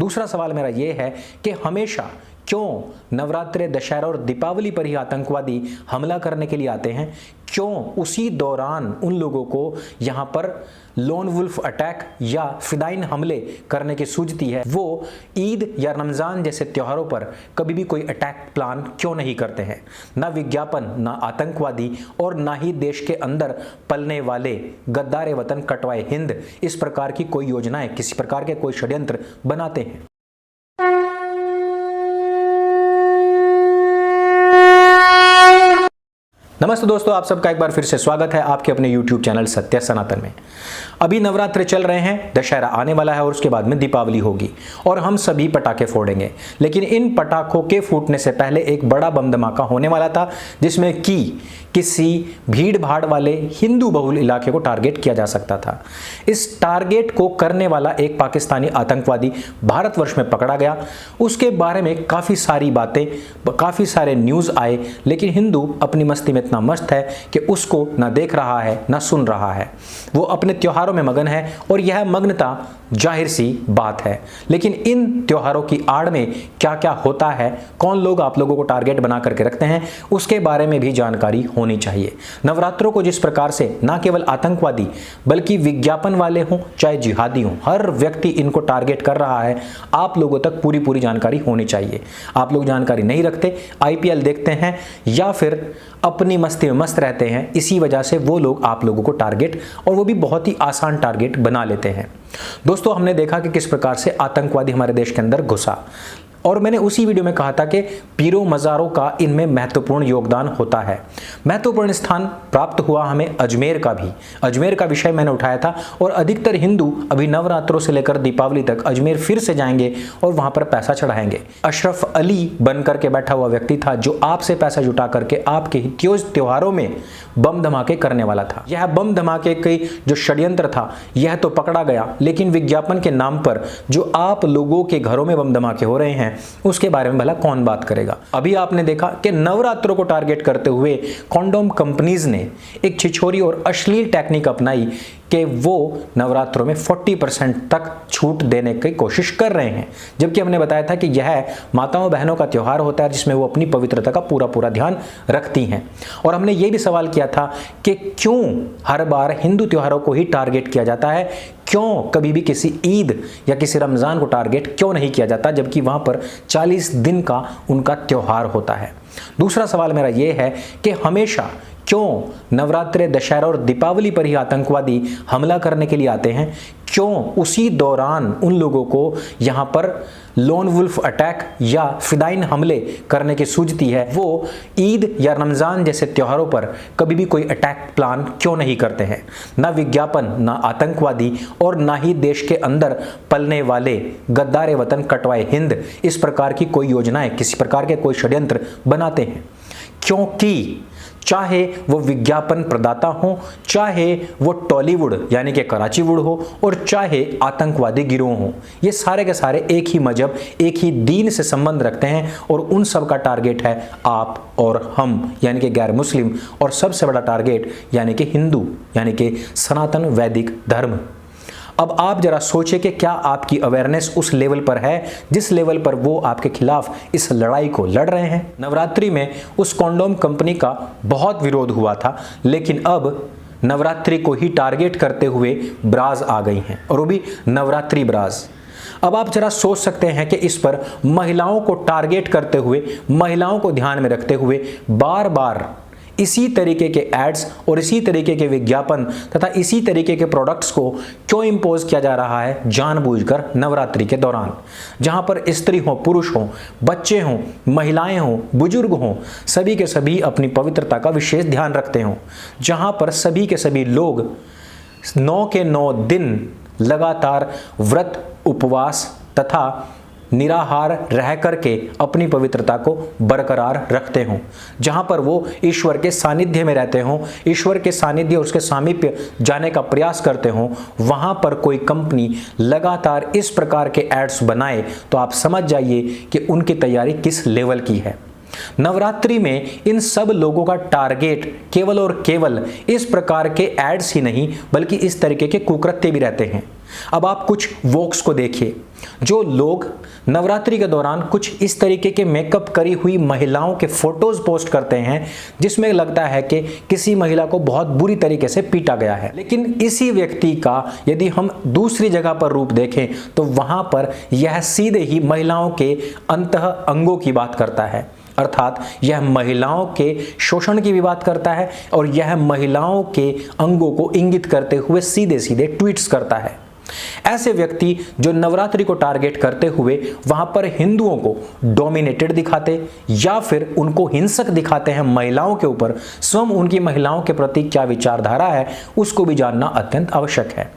दूसरा सवाल मेरा ये है कि हमेशा क्यों नवरात्रे, दशहरा और दीपावली पर ही आतंकवादी हमला करने के लिए आते हैं? क्यों उसी दौरान उन लोगों को यहाँ पर लोन वुल्फ अटैक या फिदाइन हमले करने की सूझती है? वो ईद या रमज़ान जैसे त्योहारों पर कभी भी कोई अटैक प्लान क्यों नहीं करते हैं? ना विज्ञापन, ना आतंकवादी और ना ही देश के अंदर पलने वाले गद्दारे वतन कटवाए हिंद इस प्रकार की कोई योजनाएं, किसी प्रकार के कोई षड्यंत्र बनाते हैं। नमस्ते दोस्तों, आप सबका एक बार फिर से स्वागत है आपके अपने YouTube चैनल सत्य सनातन में। अभी नवरात्रे चल रहे हैं, दशहरा आने वाला है और उसके बाद में दीपावली होगी और हम सभी पटाखे फोड़ेंगे। लेकिन इन पटाखों के फूटने से पहले एक बड़ा बम धमाका होने वाला था जिसमें किसी भीड़ भाड़ वाले हिंदू बहुल इलाके को टारगेट किया जा सकता था। इस टारगेट को करने वाला एक पाकिस्तानी आतंकवादी भारतवर्ष में पकड़ा गया। उसके बारे में काफ़ी सारी बातें, काफ़ी सारे न्यूज़ आए, लेकिन हिंदू अपनी मस्ती में इतना मस्त है कि उसको ना देख रहा है ना सुन रहा है। वो अपने त्योहारों में मगन है और यह मग्नता जाहिर सी बात है। लेकिन इन त्योहारों की आड़ में क्या क्या होता है, कौन लोग आप लोगों को टारगेट बना करके रखते हैं, उसके बारे में भी जानकारी होनी चाहिए। नवरात्रों को जिस प्रकार से ना केवल आतंकवादी बल्कि विज्ञापन वाले हों चाहे जिहादी हों, हर व्यक्ति इनको टारगेट कर रहा है, आप लोगों तक पूरी जानकारी होनी चाहिए। आप लोग जानकारी नहीं रखते, IPL देखते हैं या फिर अपनी मस्ती में मस्त रहते हैं, इसी वजह से वो लोग आप लोगों को टारगेट, और वो भी बहुत ही आसान टारगेट बना लेते हैं। दोस्तों, हमने देखा कि किस प्रकार से आतंकवादी हमारे देश के अंदर घुसा और मैंने उसी वीडियो में कहा था कि पीरों मज़ारों का इनमें महत्वपूर्ण योगदान होता है। महत्वपूर्ण स्थान प्राप्त हुआ हमें अजमेर का भी। अजमेर का विषय मैंने उठाया था और अधिकतर हिंदू अभी नवरात्रों से लेकर दीपावली तक अजमेर फिर से जाएंगे और वहां पर पैसा चढ़ाएंगे। अशरफ अली बन करके बैठा हुआ व्यक्ति था जो आपसे पैसा जुटा करके आपके त्योहारों में बम धमाके करने वाला था। यह बम धमाके की जो षड्यंत्र था यह तो पकड़ा गया, लेकिन विज्ञापन के नाम पर जो आप लोगों के घरों में बम धमाके हो रहे हैं उसके बारे में भला कौन बात करेगा। अभी आपने देखा कि नवरात्रों को टारगेट करते हुए कॉन्डोम कंपनीज ने एक छिछोरी और अश्लील टेक्निक अपनाई कि वो नवरात्रों में 40% तक छूट देने की कोशिश कर रहे हैं, जबकि हमने बताया था कि यह माताओं बहनों का त्योहार होता है जिसमें वो अपनी पवित्रता का पूरा ध्यान रखती हैं। और हमने ये भी सवाल किया था कि क्यों हर बार हिंदू त्योहारों को ही टारगेट किया जाता है, क्यों कभी भी किसी ईद या किसी रमज़ान को टारगेट क्यों नहीं किया जाता, जबकि वहाँ पर 40 दिन का उनका त्योहार होता है। दूसरा सवाल मेरा ये है कि हमेशा क्यों नवरात्रे, दशहरा और दीपावली पर ही आतंकवादी हमला करने के लिए आते हैं? क्यों उसी दौरान उन लोगों को यहाँ पर लोन वुल्फ अटैक या फिदाइन हमले करने की सूझती है? वो ईद या रमज़ान जैसे त्योहारों पर कभी भी कोई अटैक प्लान क्यों नहीं करते हैं? ना विज्ञापन, ना आतंकवादी और ना ही देश के अंदर पलने वाले गद्दारे वतन कटवाए हिंद इस प्रकार की कोई योजनाएं, किसी प्रकार के कोई षड्यंत्र बनाते हैं? क्योंकि चाहे वो विज्ञापन प्रदाता हो, चाहे वो टॉलीवुड यानी कि कराचीवुड हो और चाहे आतंकवादी गिरोह हो, ये सारे के सारे एक ही मजहब, एक ही दीन से संबंध रखते हैं और उन सब का टारगेट है आप और हम यानी कि गैर मुस्लिम, और सबसे बड़ा टारगेट यानी कि हिंदू यानी कि सनातन वैदिक धर्म। अब आप जरा सोचें कि क्या आपकी अवेयरनेस उस लेवल पर है जिस लेवल पर वो आपके खिलाफ इस लड़ाई को लड़ रहे हैं। नवरात्रि में उस कॉन्डोम कंपनी का बहुत विरोध हुआ था, लेकिन अब नवरात्रि को ही टारगेट करते हुए ब्राज आ गई हैं, और वो भी नवरात्रि ब्राज। अब आप जरा सोच सकते हैं कि इस पर महिलाओं को टारगेट करते हुए, महिलाओं को ध्यान में रखते हुए बार बार इसी तरीके के एड्स और इसी तरीके के विज्ञापन तथा इसी तरीके के प्रोडक्ट्स को क्यों इंपोज किया जा रहा है जानबूझकर नवरात्रि के दौरान, जहां पर स्त्री हो, पुरुष हो, बच्चे हों, महिलाएं हों, बुजुर्ग हों, सभी के सभी अपनी पवित्रता का विशेष ध्यान रखते हों, जहां पर सभी के सभी लोग 9 के 9 दिन लगातार व्रत, उपवास तथा निराहार रह करके अपनी पवित्रता को बरकरार रखते हों, जहां पर वो ईश्वर के सानिध्य में रहते हों, ईश्वर के सानिध्य और उसके सामीप्य जाने का प्रयास करते हों, वहां पर कोई कंपनी लगातार इस प्रकार के एड्स बनाए तो आप समझ जाइए कि उनकी तैयारी किस लेवल की है। नवरात्रि में इन सब लोगों का टारगेट केवल और केवल इस प्रकार के एड्स ही नहीं बल्कि इस तरीके के कुकृत्य भी रहते हैं। अब आप कुछ वॉक्स को देखिए, जो लोग नवरात्रि के दौरान कुछ इस तरीके के मेकअप करी हुई महिलाओं के फोटोज पोस्ट करते हैं जिसमें लगता है कि किसी महिला को बहुत बुरी तरीके से पीटा गया है। लेकिन इसी व्यक्ति का यदि हम दूसरी जगह पर रूप देखें तो वहां पर यह सीधे ही महिलाओं के अंतः अंगों की बात करता है, अर्थात यह महिलाओं के शोषण की भी बात करता है और यह महिलाओं के अंगों को इंगित करते हुए सीधे सीधे ट्वीट्स करता है। ऐसे व्यक्ति जो नवरात्रि को टारगेट करते हुए वहां पर हिंदुओं को डोमिनेटेड दिखाते या फिर उनको हिंसक दिखाते हैं महिलाओं के ऊपर, स्वयं उनकी महिलाओं के प्रति क्या विचारधारा है उसको भी जानना अत्यंत आवश्यक है।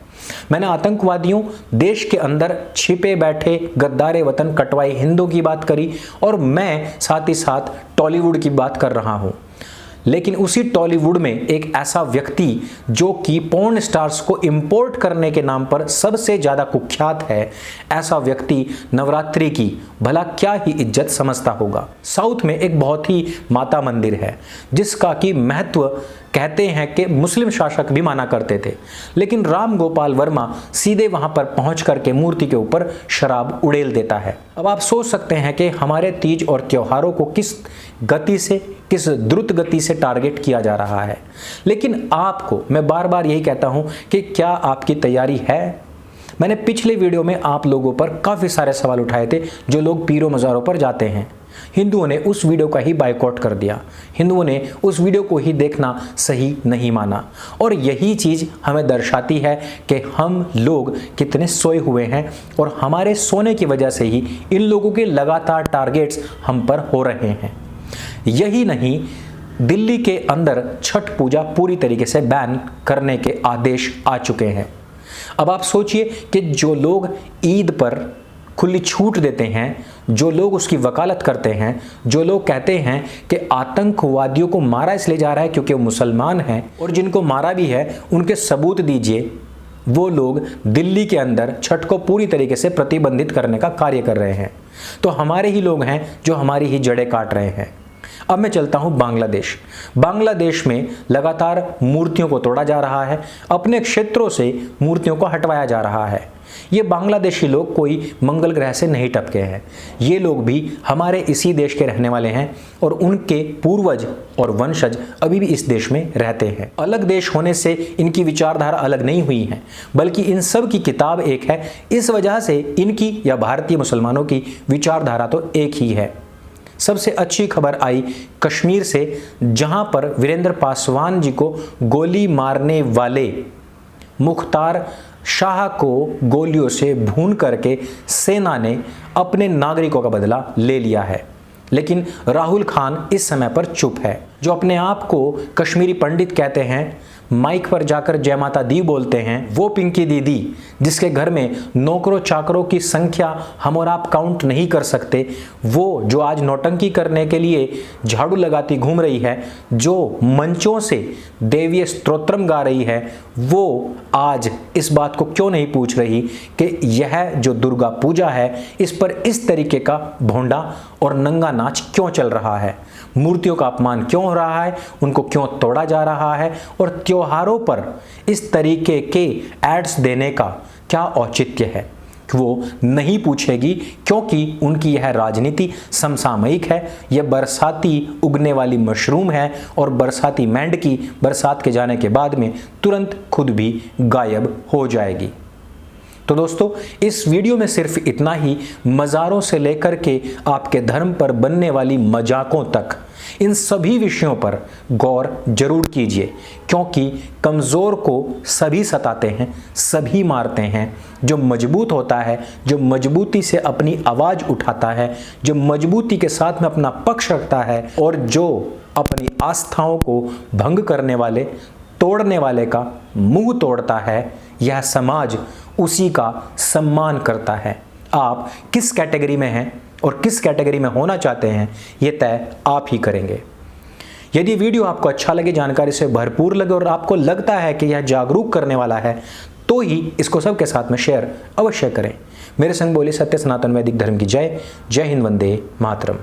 मैंने आतंकवादियों, देश के अंदर छिपे बैठे गद्दारे वतन कटवाए हिंदुओं की बात करी और मैं साथ ही साथ टॉलीवुड की बात कर रहा हूं। लेकिन उसी टॉलीवुड में एक ऐसा व्यक्ति जो कि पॉर्न स्टार्स को इंपोर्ट करने के नाम पर सबसे ज्यादा कुख्यात है, ऐसा व्यक्ति नवरात्रि की भला क्या ही इज्जत समझता होगा। साउथ में एक बहुत ही माता मंदिर है जिसका कि महत्व कहते हैं कि मुस्लिम शासक भी माना करते थे, लेकिन राम गोपाल वर्मा सीधे वहां पर पहुंच करके मूर्ति के ऊपर शराब उड़ेल देता है। अब आप सोच सकते हैं कि हमारे तीज और त्योहारों को किस गति से, किस द्रुत गति से टारगेट किया जा रहा है। लेकिन आपको मैं बार बार यही कहता हूं कि क्या आपकी तैयारी है। मैंने पिछले वीडियो में आप लोगों पर काफी सारे सवाल उठाए थे, जो लोग पीरों मज़ारों पर जाते हैं। हिंदुओं ने उस वीडियो का ही बायकॉट कर दिया, हिंदुओं ने उस वीडियो को ही देखना सही नहीं माना और यही चीज हमें दर्शाती है कि हम लोग कितने सोए हुए हैं और हमारे सोने की वजह से ही इन लोगों के लगातार टारगेट्स हम पर हो रहे हैं। यही नहीं, दिल्ली के अंदर छठ पूजा पूरी तरीके से बैन करने के आदेश आ चुके हैं। अब आप सोचिए कि जो लोग ईद पर खुली छूट देते हैं, जो लोग उसकी वकालत करते हैं, जो लोग कहते हैं कि आतंकवादियों को मारा इसलिए जा रहा है क्योंकि वो मुसलमान हैं और जिनको मारा भी है उनके सबूत दीजिए, वो लोग दिल्ली के अंदर छठ को पूरी तरीके से प्रतिबंधित करने का कार्य कर रहे हैं। तो हमारे ही लोग हैं जो हमारी ही जड़ें काट रहे हैं। अब मैं चलता हूं बांग्लादेश। बांग्लादेश में लगातार मूर्तियों को तोड़ा जा रहा है, अपने क्षेत्रों से मूर्तियों को हटवाया जा रहा है। ये बांग्लादेशी लोग कोई मंगल ग्रह से नहीं टपके हैं, ये लोग भी हमारे इसी देश के रहने वाले हैं और उनके पूर्वज और वंशज अभी भी इस देश में रहते हैं। अलग देश होने से इनकी विचारधारा अलग नहीं हुई है, बल्कि इन सब की किताब एक है। इस वजह से इनकी या भारतीय मुसलमानों की विचारधारा तो एक ही है। सबसे अच्छी खबर आई कश्मीर से, जहां पर वीरेंद्र पासवान जी को गोली मारने वाले मुख्तार शाह को गोलियों से भून करके सेना ने अपने नागरिकों का बदला ले लिया है। लेकिन राहुल खान इस समय पर चुप है, जो अपने आप को कश्मीरी पंडित कहते हैं, माइक पर जाकर जय माता दी बोलते हैं। वो पिंकी दीदी जिसके घर में नौकरों चाकरों की संख्या हम और आप काउंट नहीं कर सकते, वो जो आज नौटंकी करने के लिए झाड़ू लगाती घूम रही है, जो मंचों से देवीय स्तोत्रम गा रही है, वो आज इस बात को क्यों नहीं पूछ रही कि यह जो दुर्गा पूजा है इस पर इस तरीके का भोंडा और नंगा नाच क्यों चल रहा है, मूर्तियों का अपमान क्यों हो रहा है, उनको क्यों तोड़ा जा रहा है और त्योहारों पर इस तरीके के एड्स देने का क्या औचित्य है। वो नहीं पूछेगी क्योंकि उनकी यह राजनीति समसामयिक है। यह बरसाती उगने वाली मशरूम है और बरसाती मेंढकी बरसात के जाने के बाद में तुरंत खुद भी गायब हो जाएगी। तो दोस्तों, इस वीडियो में सिर्फ इतना ही। मज़ारों से लेकर के आपके धर्म पर बनने वाली मजाकों तक, इन सभी विषयों पर गौर जरूर कीजिए, क्योंकि कमज़ोर को सभी सताते हैं, सभी मारते हैं। जो मजबूत होता है, जो मजबूती से अपनी आवाज़ उठाता है, जो मजबूती के साथ में अपना पक्ष रखता है और जो अपनी आस्थाओं को भंग करने वाले, तोड़ने वाले का मुंह तोड़ता है, यह समाज उसी का सम्मान करता है। आप किस कैटेगरी में हैं और किस कैटेगरी में होना चाहते हैं, ये तय आप ही करेंगे। यदि वीडियो आपको अच्छा लगे, जानकारी से भरपूर लगे और आपको लगता है कि यह जागरूक करने वाला है, तो ही इसको सबके साथ में शेयर अवश्य करें। मेरे संग बोले सत्य सनातन वैदिक धर्म की जय। जय हिंद, वंदे मातरम।